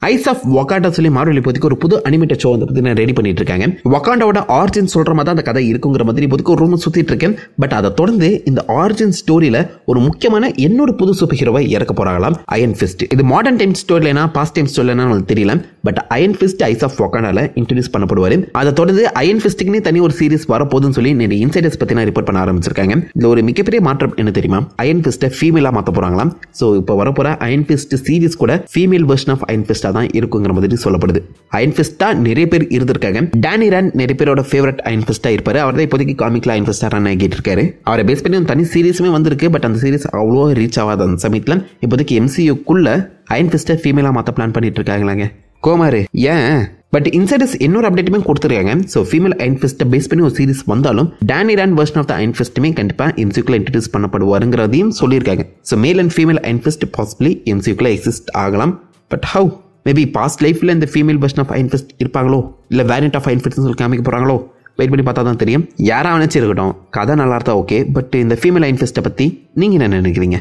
Eyes of வகாண்டா சொல்லி Marvel இப்போதைக்கு ஒரு புது அனிமேட்டட் ஷோ வந்து பத்தி ரெடி பண்ணிட்டு இருக்காங்க. வகாண்டாவோட ஆரிஜின் சொல்ற மாதிரி தான் அந்த கதை இருக்குங்கிற மாதிரி இப்போதைக்கு ஒரு ரூம் சுத்திட்டு இருக்கேன். பட் அதை தொடர்ந்து இந்த ஆரிஜின் ஸ்டோரியில ஒரு முக்கியமான இன்னொரு புது சூப்பர் ஹீரோவை இறக்க போறாங்களாம், அயன் ஃபிஸ்ட். இது மாடர்ன் டைம் ஸ்டோரியிலனா பாஸ்ட் டைம் ஸ்டோரியிலனா உங்களுக்கு தெரியல. But Iron Fist is of வகாண்டால இன்ட்ரோடியூஸ் பண்ணப்படுவாரு. அதை தொடர்ந்து அயன் ஃபிஸ்ட்டுக்குன்னு தனி ஒரு சீரிஸ் வரப்போகுதுன்னு சொல்லி நிறைய இன்சைடர்ஸ் பத்தி ரிப்போர்ட் பண்ண ஆரம்பிச்சிருக்காங்க. இதுல ஒரு மிகப்பெரிய மாற்றம் என்ன தெரியுமா? அயன் ஃபிஸ்ட்டை ஃபீமேலா மாத்த போறாங்களாம். ஸோ இப்போ வரப்போற அயன் ஃபிஸ்ட் சீரிஸ் கூட female version of iron fiesta தான் இருக்குங்கிற மாதிரி சொல்லப்படுது. அயன் ஃபிஸ்டா நிறைய பேர் இருந்திருக்காங்க. டேனி ரான் நிறைய பேரோட ஃபேவரட் அயன் ஃபிஸ்டா இருப்பாரு. அவர் தான் இப்போதைக்கு காமிக்ல அயன் ஃபிஸ்டா ரன் ஆகிட்டு இருக்காரு. அவரை பேஸ் பண்ணி தனி சீரிஸுமே வந்திருக்கு. பட் அந்த சீரிஸ் அவ்வளோ ரீச் ஆகாத அந்த சமயத்தில் இப்போதைக்கு MCUக்குள்ள அயன் ஃபிஸ்டை ஃபீமேலா மாத்த பிளான் பண்ணிட்டு இருக்காங்களாங்க. கோமாரு ஏன்? பட் இன்சைடர்ஸ் இன்னொரு அப்டேட்டுமே கொடுத்துருக்காங்க. ஸோ ஃபீமேல் அயன் ஃபிஸ்ட்டை பேஸ் பண்ணி ஒரு சீரிஸ் வந்தாலும் Danny Rand version of the Iron ஃபிஸ்ட்டுமே கண்டிப்பாக MCUக்குள்ள இன்ட்ரடியூஸ் பண்ணப்படுவாருங்கிறதையும் சொல்லியிருக்காங்க. So male and female Iron Fist possibly MCUக்குள்ள எக்ஸிஸ்ட் ஆகலாம். But how? மேபி பாஸ்ட் லைஃப்ல இந்த female version of Iron Fist இருப்பாங்களோ, இல்லை வேரியன்ட் ஆஃப் அயன் ஃபிஸ்ட்னு சொல்லி காமிக்க போகிறாங்களோ? வெயிட் பண்ணி பார்த்தா தான் தெரியும். யாராக நினச்சி இருக்கட்டும், கதை நல்லா இருந்தா ஓகே. பட் இந்த ஃபீமேல் அயன் ஃபிஸ்ட்டை பற்றி நீங்கள் என்ன நினைக்கிறீங்க?